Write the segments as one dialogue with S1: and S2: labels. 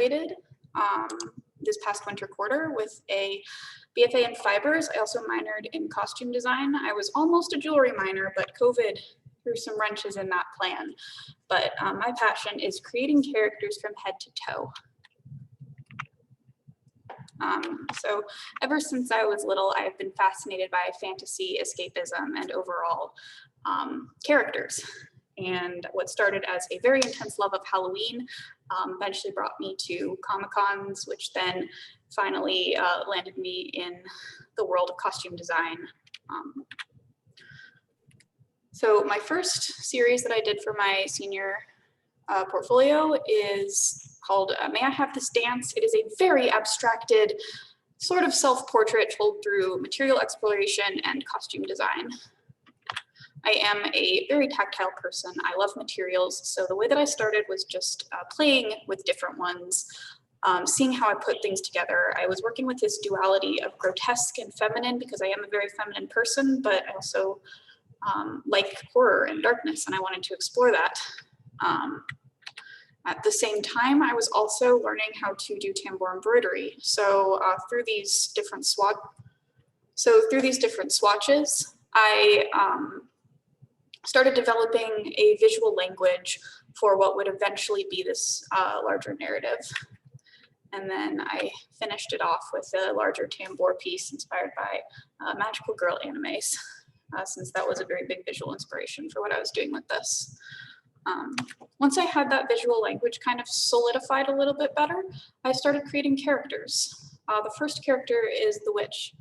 S1: graduated this past winter quarter with a BFA in fibers. I also minored in costume design. I was almost a jewelry minor, but COVID threw some wrenches in that plan. But my passion is creating characters from head to toe. So ever since I was little, I've been fascinated by fantasy, escapism, and overall characters. And what started as a very intense love of Halloween eventually brought me to Comic-Cons, which then finally landed me in the world of costume design. So my first series that I did for my senior portfolio is called May I Have This Dance? It is a very abstracted sort of self-portrait told through material exploration and costume design. I am a very tactile person. I love materials. So the way that I started was just playing with different ones, seeing how I put things together. I was working with this duality of grotesque and feminine because I am a very feminine person, but I also like horror and darkness, and I wanted to explore that. At the same time, I was also learning how to do tambour embroidery. So through these different swatches, I started developing a visual language for what would eventually be this larger narrative. And then I finished it off with a larger tambour piece inspired by magical girl animes, since that was a very big visual inspiration for what I was doing with this. Once I had that visual language kind of solidified a little bit better, I started creating characters. The first character is the witch.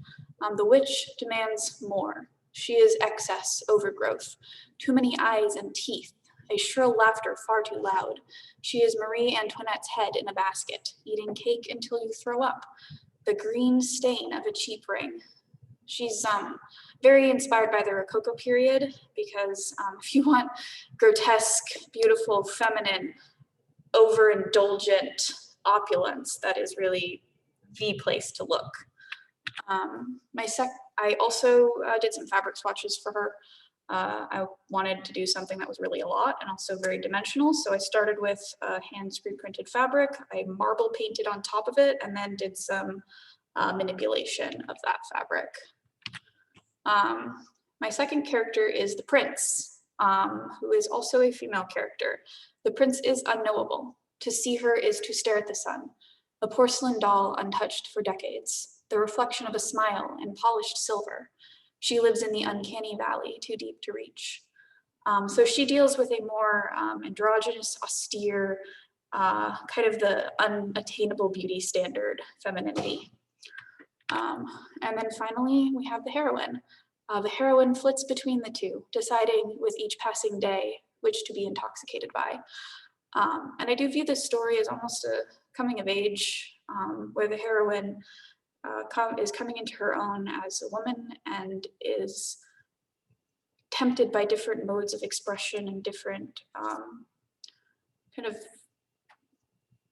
S1: The witch demands more. She is excess, overgrowth, too many eyes and teeth, a shrill laughter far too loud. She is Marie Antoinette's head in a basket, eating cake until you throw up, the green stain of a cheap ring. She's very inspired by the Rococo period because if you want grotesque, beautiful, feminine, overindulgent opulence, that is really the place to look. I also did some fabric swatches for her. I wanted to do something that was really a lot and also very dimensional. So I started with hand screen printed fabric. I marble painted on top of it and then did some manipulation of that fabric. My second character is the prince, who is also a female character. The prince is unknowable. To see her is to stare at the sun, a porcelain doll untouched for decades, the reflection of a smile in polished silver. She lives in the uncanny valley, too deep to reach. So she deals with a more androgynous, austere, kind of the unattainable beauty standard femininity. And then finally, we have the heroine. The heroine flits between the two, deciding with each passing day which to be intoxicated by. And I do view this story as almost a coming of age, where the heroine is coming into her own as a woman and is tempted by different modes of expression and different kind of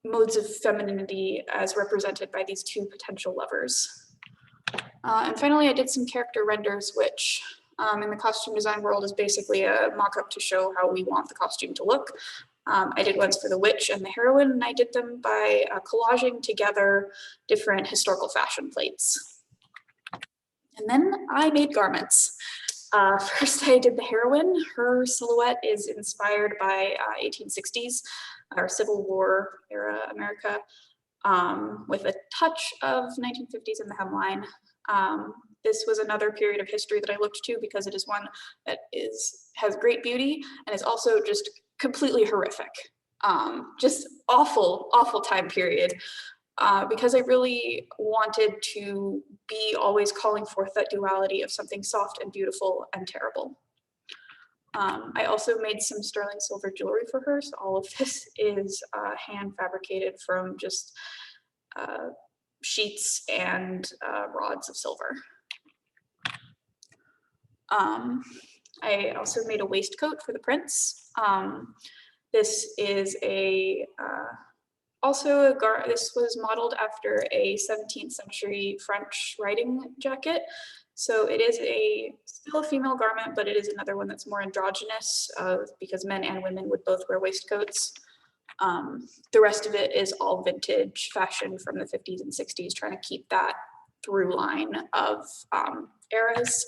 S1: modes of femininity as represented by these two potential lovers. And finally, I did some character renders, which in the costume design world is basically a mock-up to show how we want the costume to look. I did ones for the witch and the heroine, and I did them by collaging together different historical fashion plates. And then I made garments. First, I did the heroine. Her silhouette is inspired by 1860s or Civil War era America, with a touch of 1950s in the hemline. This was another period of history that I looked to because it is one that has great beauty and is also just completely horrific. Just awful, awful time period. Because I really wanted to be always calling forth that duality of something soft and beautiful and terrible. I also made some sterling silver jewelry for her. So all of this is hand fabricated from just sheets and rods of silver. I also made a waistcoat for the prince. This is this was modeled after a 17th century French riding jacket. So it is still a female garment, but it is another one that's more androgynous because men and women would both wear waistcoats. The rest of it is all vintage fashion from the 50s and 60s, trying to keep that through line of eras.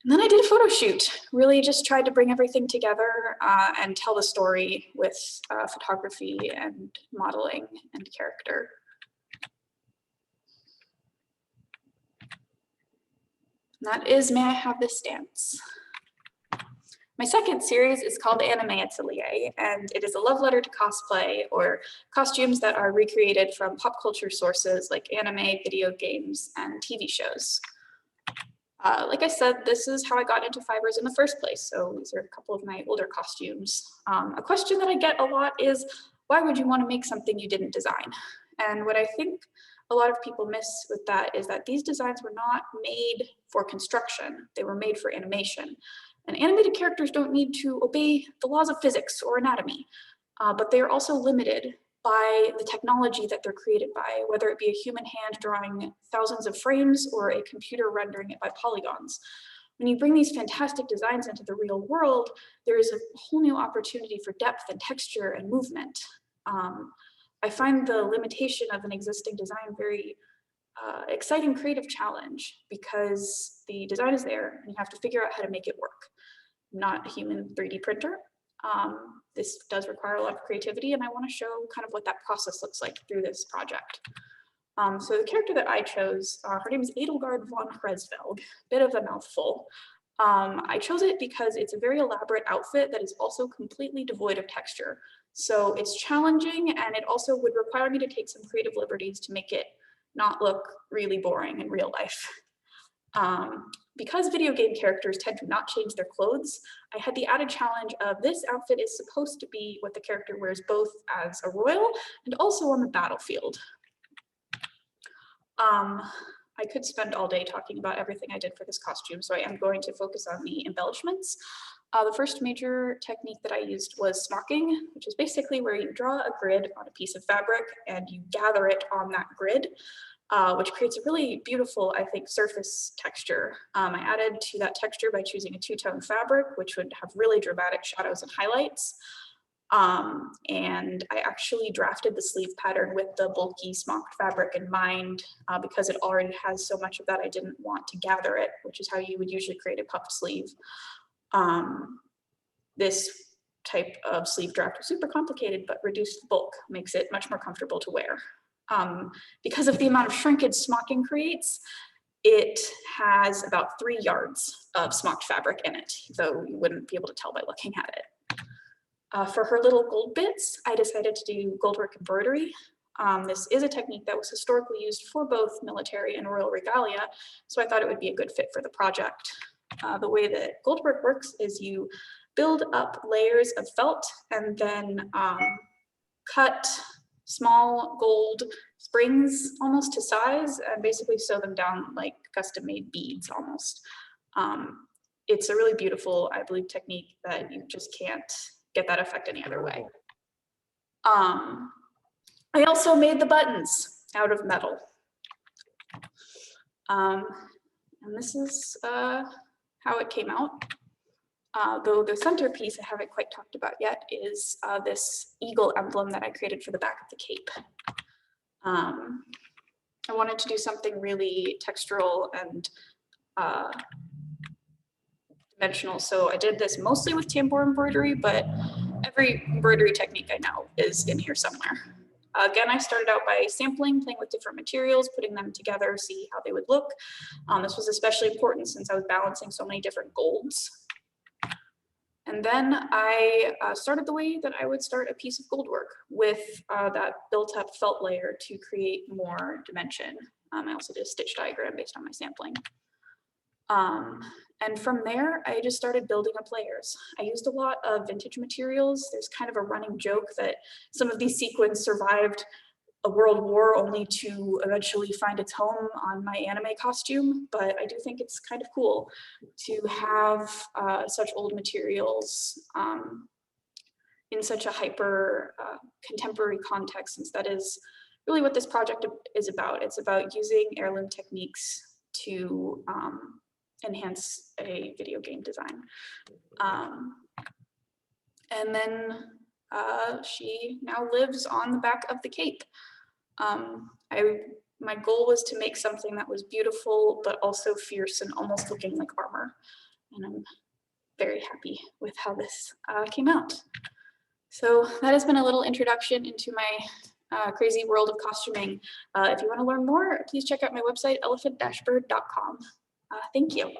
S1: And then I did a photo shoot, really just tried to bring everything together and tell the story with photography and modeling and character. And that is May I Have This Dance. My second series is called Anime Atelier, and it is a love letter to cosplay, or costumes that are recreated from pop culture sources like anime, video games, and TV shows. Like I said, this is how I got into fibers in the first place. So these are a couple of my older costumes. A question that I get a lot is, why would you want to make something you didn't design? And what I think a lot of people miss with that is that these designs were not made for construction. They were made for animation. And animated characters don't need to obey the laws of physics or anatomy, but they are also limited by the technology that they're created by, whether it be a human hand drawing thousands of frames or a computer rendering it by polygons. When you bring these fantastic designs into the real world, there is a whole new opportunity for depth and texture and movement. I find the limitation of an existing design very exciting creative challenge, because the design is there and you have to figure out how to make it work. I'm not a human 3D printer. This does require a lot of creativity, and I want to show kind of what that process looks like through this project. So the character that I chose, her name is Edelgard von Hresvelg, bit of a mouthful. I chose it because it's a very elaborate outfit that is also completely devoid of texture. So it's challenging, and it also would require me to take some creative liberties to make it not look really boring in real life. Because video game characters tend to not change their clothes, I had the added challenge of this outfit is supposed to be what the character wears both as a royal and also on the battlefield. I could spend all day talking about everything I did for this costume, so I am going to focus on the embellishments. The first major technique that I used was smocking, which is basically where you draw a grid on a piece of fabric and you gather it on that grid, which creates a really beautiful, I think, surface texture. I added to that texture by choosing a two-tone fabric, which would have really dramatic shadows and highlights. And I actually drafted the sleeve pattern with the bulky smocked fabric in mind, because it already has so much of that. I didn't want to gather it, which is how you would usually create a puffed sleeve. This type of sleeve draft was super complicated, but reduced bulk makes it much more comfortable to wear. Because of the amount of shrinkage smocking creates, it has about 3 yards of smocked fabric in it, though you wouldn't be able to tell by looking at it. For her little gold bits, I decided to do goldwork embroidery. This is a technique that was historically used for both military and royal regalia, so I thought it would be a good fit for the project. The way that goldwork works is you build up layers of felt and then cut small gold springs almost to size and basically sew them down like custom made beads almost. It's a really beautiful, I believe, technique that you just can't get that effect any other way. I also made the buttons out of metal. And this is how it came out. Though the centerpiece I haven't quite talked about yet is this eagle emblem that I created for the back of the cape. I wanted to do something really textural and dimensional, so I did this mostly with tambour embroidery, but every embroidery technique I know is in here somewhere. Again, I started out by sampling, playing with different materials, putting them together, see how they would look. This was especially important since I was balancing so many different golds. And then I started the way that I would start a piece of gold work with that built up felt layer to create more dimension. I also did a stitch diagram based on my sampling. And from there, I just started building up layers. I used a lot of vintage materials. There's kind of a running joke that some of these sequins survived a world war only to eventually find its home on my anime costume, but I do think it's kind of cool to have such old materials in such a hyper contemporary context, since that is really what this project is about. It's about using heirloom techniques to enhance a video game design. And then she now lives on the back of the cape. My goal was to make something that was beautiful, but also fierce and almost looking like armor. And I'm very happy with how this came out. So that has been a little introduction into my crazy world of costuming. If you want to learn more, please check out my website, elephant-bird.com. Thank you.